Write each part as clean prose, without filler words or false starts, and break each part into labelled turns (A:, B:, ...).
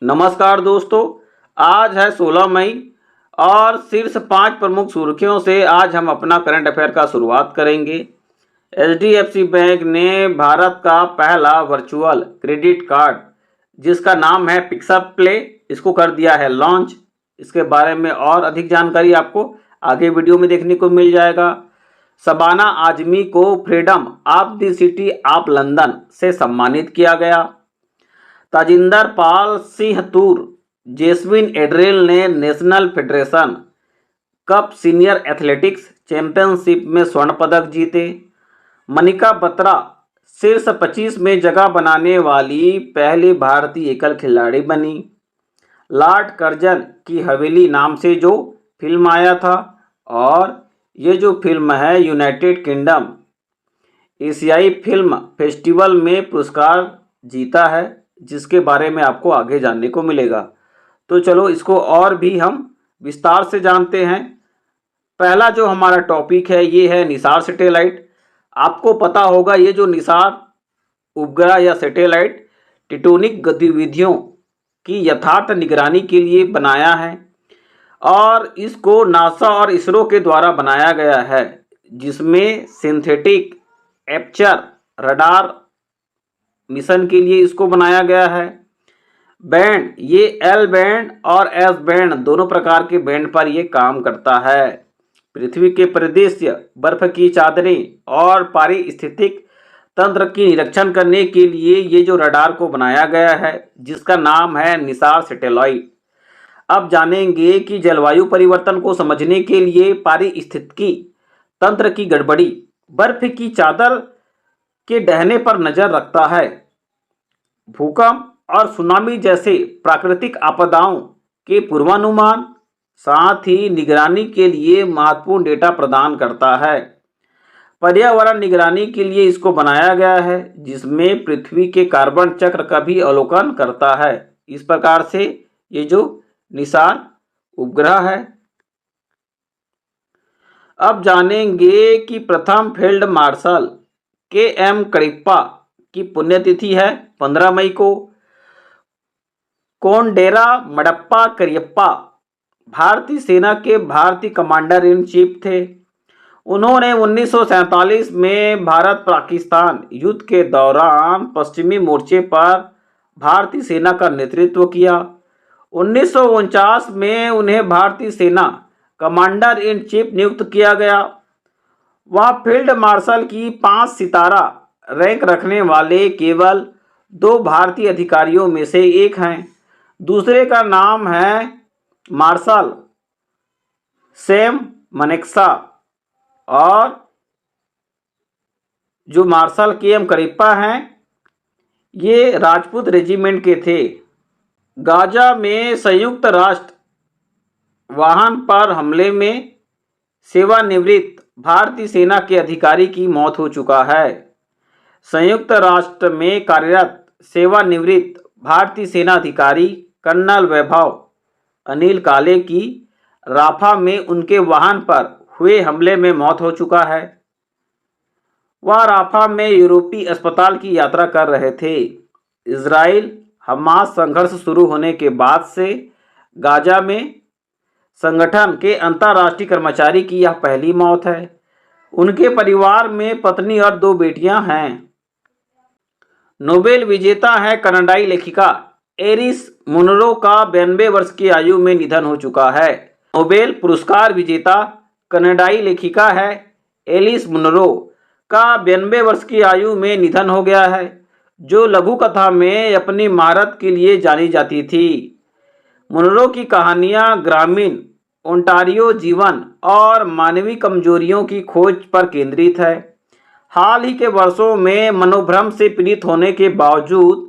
A: नमस्कार दोस्तों, आज है 16 मई और शीर्ष 5 प्रमुख सुर्खियों से आज हम अपना करंट अफेयर का शुरुआत करेंगे। एचडीएफसी बैंक ने भारत का पहला वर्चुअल क्रेडिट कार्ड जिसका नाम है पिक्सअप प्ले, इसको कर दिया है लॉन्च। इसके बारे में और अधिक जानकारी आपको आगे वीडियो में देखने को मिल जाएगा। शबाना आजमी को freedom of the city of London से सम्मानित किया गया। ताजिंदर पाल सिंह तूर, जेस्मिन एड्रेल ने national federation cup senior athletics championship में स्वर्ण पदक जीते। मनिका बत्रा शीर्ष 25 में जगह बनाने वाली पहली भारतीय एकल खिलाड़ी बनी। लॉर्ड कर्जन की हवेली नाम से जो फिल्म आया था, और ये जो फिल्म है यूनाइटेड किंगडम एशियाई फिल्म फेस्टिवल में पुरस्कार जीता है, जिसके बारे में आपको आगे जानने को मिलेगा। तो चलो इसको और भी हम विस्तार से जानते हैं। पहला जो हमारा टॉपिक है ये है निसार सैटेलाइट। आपको पता होगा ये जो निसार उपग्रह या सैटेलाइट टेक्टोनिक गतिविधियों की यथार्थ निगरानी के लिए बनाया है और इसको नासा और इसरो के द्वारा बनाया गया है, जिसमें सिंथेटिक एपर्चर रडार मिशन के लिए इसको बनाया गया है। बैंड ये एल बैंड और एस बैंड दोनों प्रकार के बैंड पर ये काम करता है। पृथ्वी के परिदृश्य, बर्फ की चादरें और पारिस्थितिक तंत्र की निरीक्षण करने के लिए ये जो रडार को बनाया गया है, जिसका नाम है निसार सैटेलाइट। अब जानेंगे कि जलवायु परिवर्तन को समझने के लिए पारिस्थितिकी तंत्र की गड़बड़ी बर्फ की चादर के ढहने पर नजर रखता है। भूकंप और सुनामी जैसे प्राकृतिक आपदाओं के पूर्वानुमान, साथ ही निगरानी के लिए महत्वपूर्ण डेटा प्रदान करता है। पर्यावरण निगरानी के लिए इसको बनाया गया है, जिसमें पृथ्वी के कार्बन चक्र का भी अवलोकन करता है। इस प्रकार से ये जो निसार उपग्रह है। अब जानेंगे कि प्रथम फील्ड मार्शल के.एम. करियप्पा की पुण्यतिथि है 15 मई को। कोंडेरा मडप्पा करियप्पा भारतीय सेना के भारतीय कमांडर इन चीफ थे। उन्होंने 1947 में भारत पाकिस्तान युद्ध के दौरान पश्चिमी मोर्चे पर भारतीय सेना का नेतृत्व किया। 1949 में उन्हें भारतीय सेना कमांडर इन चीफ नियुक्त किया गया। वह फील्ड मार्शल की 5 सितारा रैंक रखने वाले केवल 2 भारतीय अधिकारियों में से एक हैं। दूसरे का नाम है मार्शल सैम मनेक्शा, और जो मार्शल के.एम. करियप्पा हैं ये राजपूत रेजिमेंट के थे। गाजा में संयुक्त राष्ट्र वाहन पर हमले में सेवानिवृत्त भारतीय सेना के अधिकारी की मौत हो चुका है। संयुक्त राष्ट्र में कार्यरत सेवानिवृत्त भारतीय सेना अधिकारी कर्नल वैभव अनिल काले की राफा में उनके वाहन पर हुए हमले में मौत हो चुका है। वह राफा में यूरोपीय अस्पताल की यात्रा कर रहे थे। इजराइल हमास संघर्ष शुरू होने के बाद से गाजा में संगठन के अंतर्राष्ट्रीय कर्मचारी की यह पहली मौत है। उनके परिवार में पत्नी और 2 बेटियां हैं। नोबेल विजेता है कनाडाई लेखिका एरिस मुनरो का 92 वर्ष की आयु में निधन हो चुका है। नोबेल पुरस्कार विजेता कनाडाई लेखिका है एलिस मुनरो का 92 वर्ष की आयु में निधन हो गया है, जो लघु कथा में अपनी महारत के लिए जानी जाती थी। मुनरो की कहानियां ग्रामीण ओंटारियो जीवन और मानवीय कमजोरियों की खोज पर केंद्रित है। हाल ही के वर्षों में मनोभ्रम से पीड़ित होने के बावजूद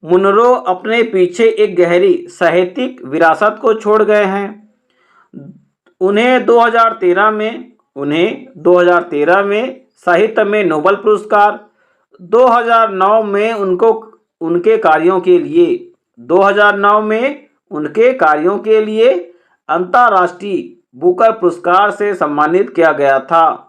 A: मुनरो अपने पीछे एक गहरी साहित्यिक विरासत को छोड़ गए हैं। उन्हें 2013 में साहित्य में नोबेल पुरस्कार, 2009 में उनके कार्यों के लिए अंतर्राष्ट्रीय बुकर पुरस्कार से सम्मानित किया गया था।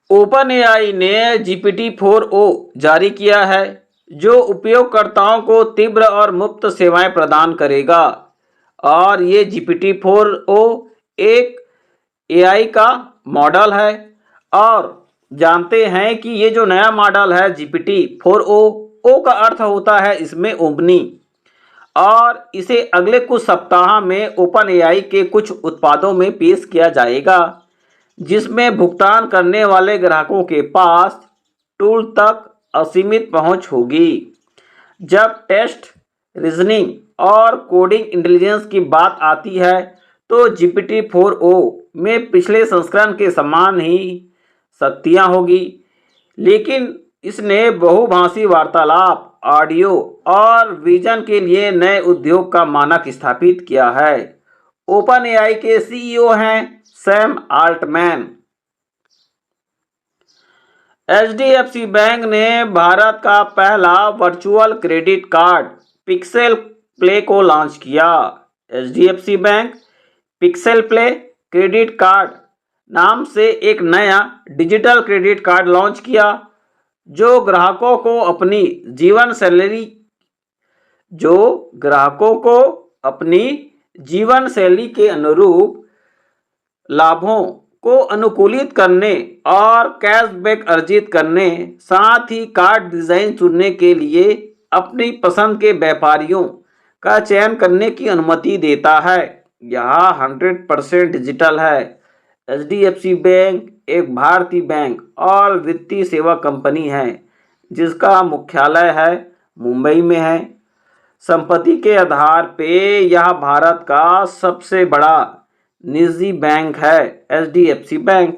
A: ओपन एआई ने GPT-4o जारी किया है। जो उपयोगकर्ताओं को तीव्र और मुफ्त सेवाएं प्रदान करेगा। और ये GPT-4o एक AI का मॉडल है। और जानते हैं कि ये जो नया मॉडल है GPT-4o, ओ का अर्थ होता है इसमें ओमनी, और इसे अगले कुछ सप्ताह में ओपन AI के कुछ उत्पादों में पेश किया जाएगा, जिसमें भुगतान करने वाले ग्राहकों के पास टूल तक असीमित पहुंच होगी। जब टेस्ट, रीजनिंग और कोडिंग इंटेलिजेंस की बात आती है तो GPT-4o में पिछले संस्करण के समान ही शक्तियां होगी, लेकिन इसने बहुभाषी वार्तालाप, ऑडियो और विजन के लिए नए उद्योग का मानक स्थापित किया है। ओपन AI के CEO हैं सैम आल्टमैन। HDFC बैंक ने भारत का पहला virtual credit card pixel play को लॉन्च किया। HDFC bank pixel play credit card नाम से एक नया डिजिटल क्रेडिट कार्ड लॉन्च किया, जो ग्राहकों को अपनी जीवन शैली के अनुरूप लाभों को अनुकूलित करने और कैशबैक अर्जित करने, साथ ही कार्ड डिजाइन चुनने के लिए अपनी पसंद के व्यापारियों का चयन करने की अनुमति देता है। यह 100% डिजिटल है। HDFC बैंक एक भारतीय बैंक और वित्तीय सेवा कंपनी है, जिसका मुख्यालय है मुंबई में है। संपत्ति के आधार पे यह भारत का सबसे बड़ा निजी बैंक है। HDFC bank.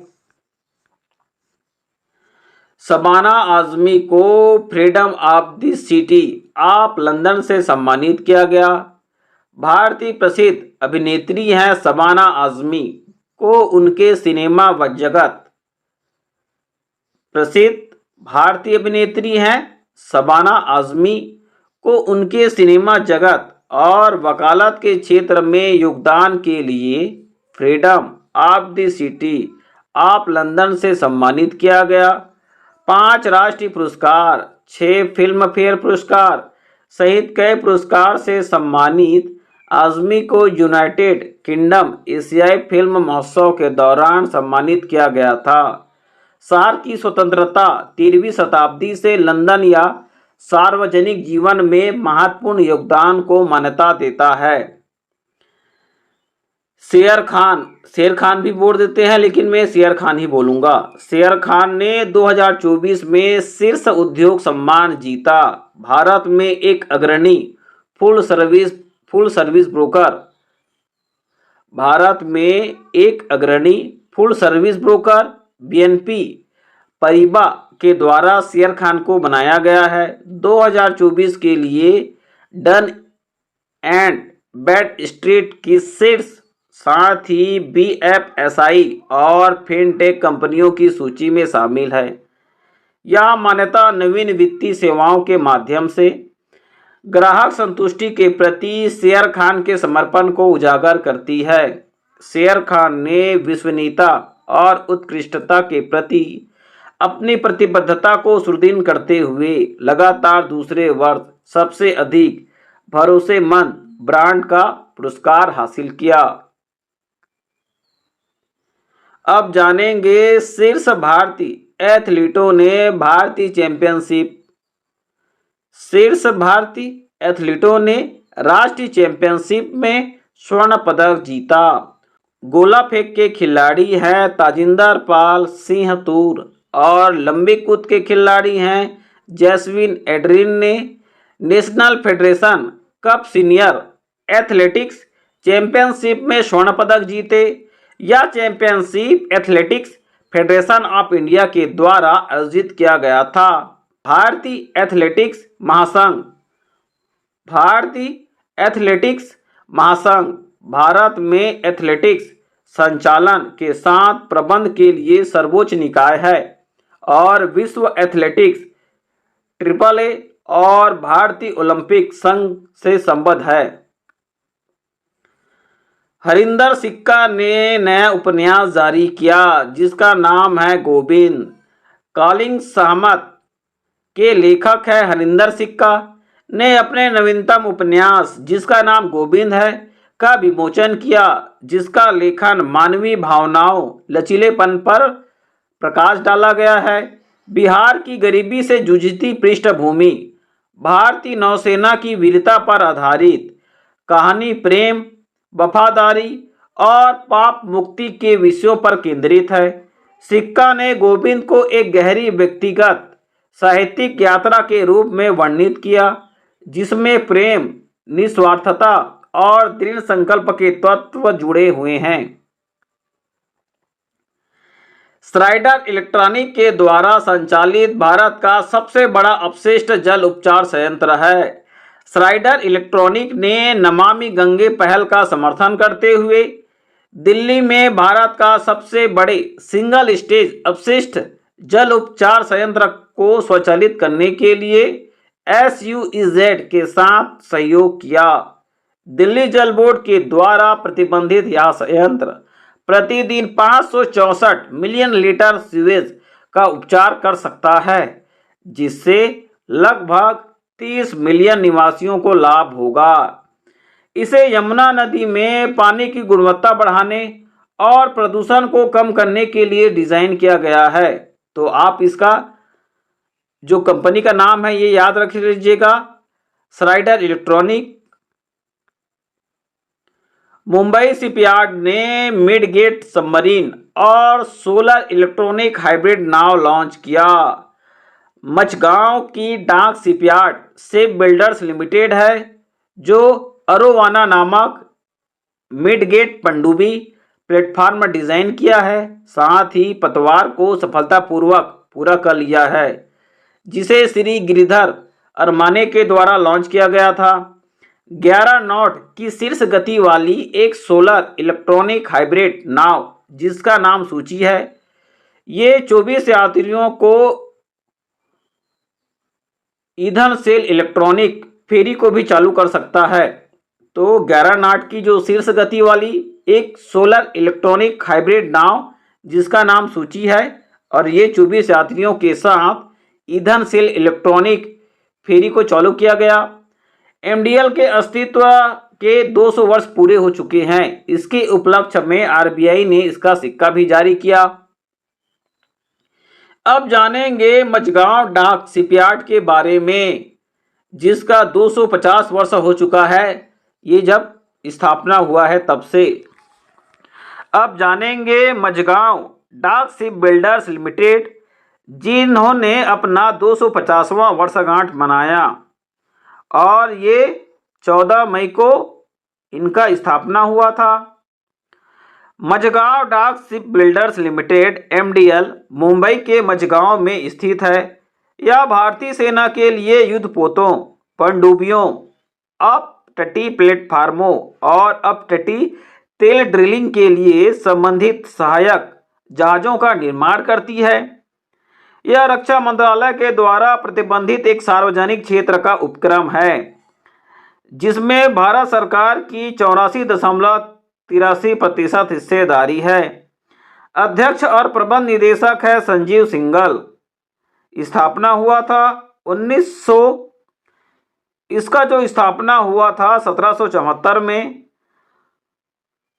A: शबाना आजमी को freedom of the city of London से सम्मानित किया गया। भारतीय प्रसिद्ध अभिनेत्री हैं शबाना आजमी को उनके सिनेमा व जगत प्रसिद्ध भारतीय अभिनेत्री हैं शबाना आजमी को उनके सिनेमा जगत और वकालत के क्षेत्र में योगदान के लिए freedom of the city of London से सम्मानित किया गया। 5 राष्ट्रीय पुरस्कार, 6 फिल्म फेयर पुरस्कार सहित कई पुरस्कार से सम्मानित आजमी को यूनाइटेड किंगडम एशियाई फिल्म महोत्सव के दौरान सम्मानित किया गया था। शहर की स्वतंत्रता 13वीं शताब्दी से लंदन या सार्वजनिक जीवन में महत्वपूर्ण योगदान को मान्यता देता है। शेर खान भी बोल देते हैं, लेकिन मैं शेर खान ही बोलूंगा। शेर खान ने 2024 में शीर्ष उद्योग सम्मान जीता। भारत में एक अग्रणी फुल सर्विस ब्रोकर BNP परिबा के द्वारा शेर खान को बनाया गया है। 2024 के लिए डन एंड ब्रैडस्ट्रीट की शीर्ष, साथ ही BFSI और फिनटेक कंपनियों की सूची में शामिल है। यह मान्यता नवीन वित्तीय सेवाओं के माध्यम से ग्राहक संतुष्टि के प्रति शेर खान के समर्पण को उजागर करती है। शेर खान ने विश्वसनीयता और उत्कृष्टता के प्रति अपनी प्रतिबद्धता को सुदृढ़ करते हुए लगातार दूसरे वर्ष सबसे अधिक भरोसेमंद ब्रांड का पुरस्कार हासिल किया। अब जानेंगे शीर्ष भारतीय एथलीटों ने राष्ट्रीय चैंपियनशिप में स्वर्ण पदक जीता। गोला फेंक के खिलाड़ी हैं ताजिंदर पाल सिंह तूर और लंबी कूद के खिलाड़ी हैं जैस्मिन एड्रिन ने national federation cup senior athletics championship में स्वर्ण पदक जीते। यह championship athletics federation of India के द्वारा आयोजित किया गया था। भारतीय एथलेटिक्स महासंघ भारत में एथलेटिक्स संचालन के साथ प्रबंध के लिए सर्वोच्च निकाय है और विश्व एथलेटिक्स AAA और भारतीय ओलंपिक संघ से संबद्ध है। हरिंदर सिक्का ने नया उपन्यास जारी किया, जिसका नाम है गोविंद। कॉलिंग सहमत के लेखक है हरिंदर सिक्का ने अपने नवीनतम उपन्यास जिसका नाम गोविंद है का विमोचन किया, जिसका लेखन मानवीय भावनाओं लचीलेपन पर प्रकाश डाला गया है। बिहार की गरीबी से जूझती पृष्ठभूमि भारतीय नौसेना की वीरता पर आधारित कहानी प्रेम, वफादारी और पाप मुक्ति के विषयों पर केंद्रित है। सिक्का ने गोविंद को एक गहरी व्यक्तिगत साहित्यिक यात्रा के रूप में वर्णित किया, जिसमें प्रेम, निस्वार्थता और दृढ़ संकल्प के तत्व जुड़े हुए हैं। श्राइडर इलेक्ट्रॉनिक के द्वारा संचालित भारत का सबसे बड़ा अपशिष्ट जल उपचार संयंत्र है। श्राइडर इलेक्ट्रॉनिक ने नमामि गंगे पहल का समर्थन करते हुए दिल्ली में भारत का सबसे बड़े सिंगल स्टेज अपशिष्ट जल उपचार संयंत्र को स्वचालित करने के लिए SUEZ के साथ सहयोग किया। दिल्ली जल बोर्ड के द्वारा प्रतिबंधित यह संयंत्र प्रतिदिन 564 मिलियन लीटर सीवेज का उपचार कर सकता है, जिससे लगभग 30 मिलियन निवासियों को लाभ होगा। इसे यमुना नदी में पानी की गुणवत्ता बढ़ाने और प्रदूषण को कम करने के लिए डिजाइन किया गया है। तो आप इसका जो कंपनी का नाम है ये याद रख लीजिएगा, श्राइडर इलेक्ट्रॉनिक। मुंबई शिपयार्ड ने मिडगेट सबमरीन और सोलर इलेक्ट्रॉनिक हाइब्रिड नाव लॉन्च किया। मचगांव की डाक शिपयार्ड शिप बिल्डर्स लिमिटेड है, जो अरोवाना नामक मिडगेट पनडुब्बी प्लेटफॉर्म डिजाइन किया है, साथ ही पतवार को सफलतापूर्वक पूरा कर लिया है, जिसे श्री गिरिधर अरमाने के द्वारा लॉन्च किया गया था। 11 नॉट की शीर्ष गति वाली एक सोलर इलेक्ट्रॉनिक हाइब्रिड नाव जिसका नाम सूची है, ये 24 यात्रियों को ईंधन सेल इलेक्ट्रॉनिक फेरी को भी चालू कर सकता है। तो 11 नॉट की जो शीर्ष गति वाली एक सोलर इलेक्ट्रॉनिक हाइब्रिड नाव जिसका नाम सूची है, और ये 24 यात्रियों के साथ ईंधन सेल इलेक्ट्रॉनिक फेरी को चालू किया गया। MDL के अस्तित्व के 200 वर्ष पूरे हो चुके हैं। इसके उपलक्ष्य में RBI ने इसका सिक्का भी जारी किया। अब जानेंगे मचगांव डाक शिपयार्ड के बारे में, जिसका 250 वर्ष हो चुका है, ये जब स्थापना हुआ है तब से। अब जानेंगे मचगांव डाक शिप बिल्डर्स लिमिटेड, जिन्होंने अपना 250वां वर्षगांठ मनाया, और ये 14 मई को इनका स्थापना हुआ था। मझगांव डाक ship builders limited MDL Mumbai के मझगांव में स्थित है। यह भारतीय सेना के लिए युद्धपोतों, पनडुब्बियों, अपतटीय प्लेटफार्मों और अपतटीय तेल ड्रिलिंग के लिए संबंधित सहायक जहाज़ों का निर्माण करती है। यह रक्षा मंत्रालय के द्वारा प्रतिबंधित एक सार्वजनिक क्षेत्र का उपक्रम है, जिसमें भारत सरकार की 84.83% हिस्सेदारी है। अध्यक्ष और प्रबंध निदेशक है संजीव सिंघल। स्थापना हुआ था 1900, इसका जो स्थापना हुआ था 1774 में।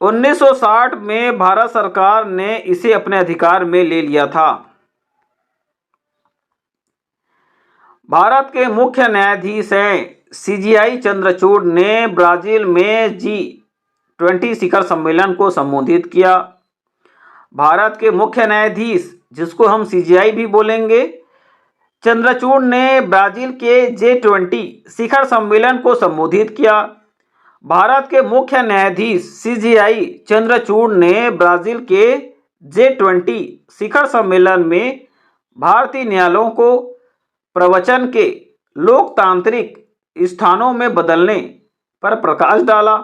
A: 1960 में भारत सरकार ने इसे अपने अधिकार में ले लिया था। भारत के मुख्य न्यायाधीश हैं CGI चंद्रचूड़ ने ब्राजील में G20 शिखर सम्मेलन को संबोधित किया। भारत के मुख्य न्यायाधीश, जिसको हम CGI भी बोलेंगे, चंद्रचूड़ ने ब्राजील के G20 शिखर सम्मेलन को संबोधित किया। भारत के मुख्य न्यायाधीश CGI चंद्रचूड़ ने ब्राजील के G20 शिखर सम्मेलन में भारतीय न्यायालयों को प्रवचन के लोकतांत्रिक स्थानों में बदलने पर प्रकाश डाला।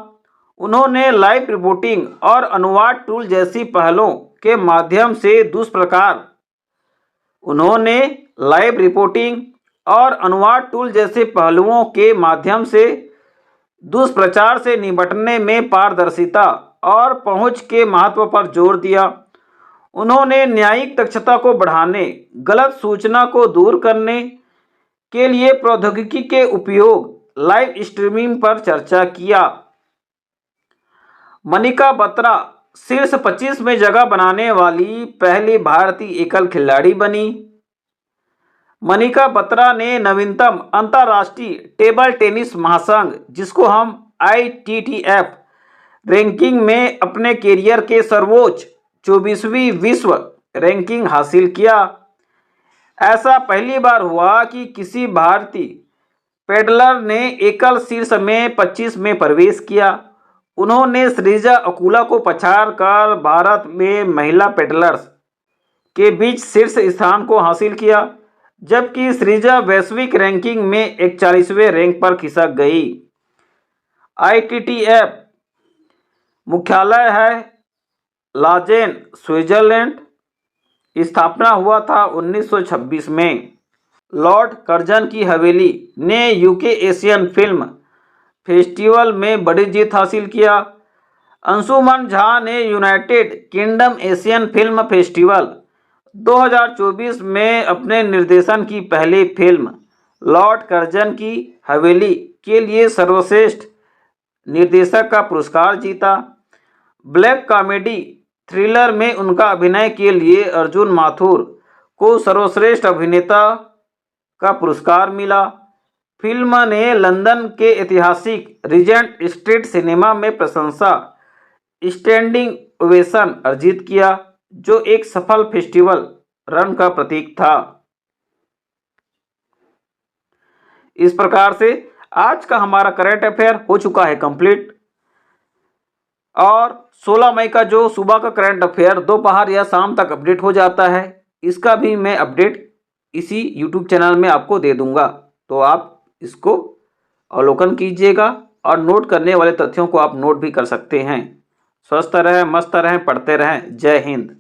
A: उन्होंने लाइव रिपोर्टिंग और अनुवाद टूल जैसी पहलों के माध्यम से दुष्प्रचार से निपटने में पारदर्शिता और पहुंच के महत्व पर जोर दिया। उन्होंने न्यायिक दक्षता को बढ़ाने, गलत सूचना को दूर करने, के लिए प्रौद्योगिकी के उपयोग लाइव स्ट्रीमिंग पर चर्चा किया। मनिका बत्रा शीर्ष 25 में जगह बनाने वाली पहली भारतीय एकल खिलाड़ी बनी। मनिका बत्रा ने नवीनतम अंतर्राष्ट्रीय टेबल टेनिस महासंघ, जिसको हम ITTF रैंकिंग में अपने कैरियर के सर्वोच्च 24वीं विश्व रैंकिंग हासिल किया। ऐसा पहली बार हुआ कि किसी भारतीय पेडलर ने एकल शीर्ष में 25 में प्रवेश किया। उन्होंने श्रीजा अकुला को पछाड़कर भारत में महिला पेडलर्स के बीच शीर्ष स्थान को हासिल किया, जबकि श्रीजा वैश्विक रैंकिंग में 41वें रैंक पर खिसक गई। ITTF मुख्यालय है लाजेन, स्विट्जरलैंड। स्थापना हुआ था 1926 में। लॉर्ड कर्जन की हवेली ने UK एशियन फिल्म फेस्टिवल में बड़ी जीत हासिल किया। अंशुमन झा ने United kingdom Asian film festival 2024 में अपने निर्देशन की पहली फिल्म लॉर्ड कर्जन की हवेली के लिए सर्वश्रेष्ठ निर्देशक का पुरस्कार जीता। ब्लैक कॉमेडी थ्रिलर में उनका अभिनय के लिए अर्जुन माथुर को सर्वश्रेष्ठ अभिनेता का पुरस्कार मिला। फिल्म ने लंदन के ऐतिहासिक रीजेंट स्ट्रीट सिनेमा में प्रशंसा स्टैंडिंग ओवेशन अर्जित किया, जो एक सफल फेस्टिवल रन का प्रतीक था। इस प्रकार से आज का हमारा करंट अफेयर हो चुका है कंप्लीट। और 16 मई का जो सुबह का करंट अफेयर दोपहर या शाम तक अपडेट हो जाता है, इसका भी मैं अपडेट इसी यूट्यूब चैनल में आपको दे दूंगा, तो आप इसको अवलोकन कीजिएगा और नोट करने वाले तथ्यों को आप नोट भी कर सकते हैं। स्वस्थ रहें, मस्त रहें, पढ़ते रहें। जय हिंद।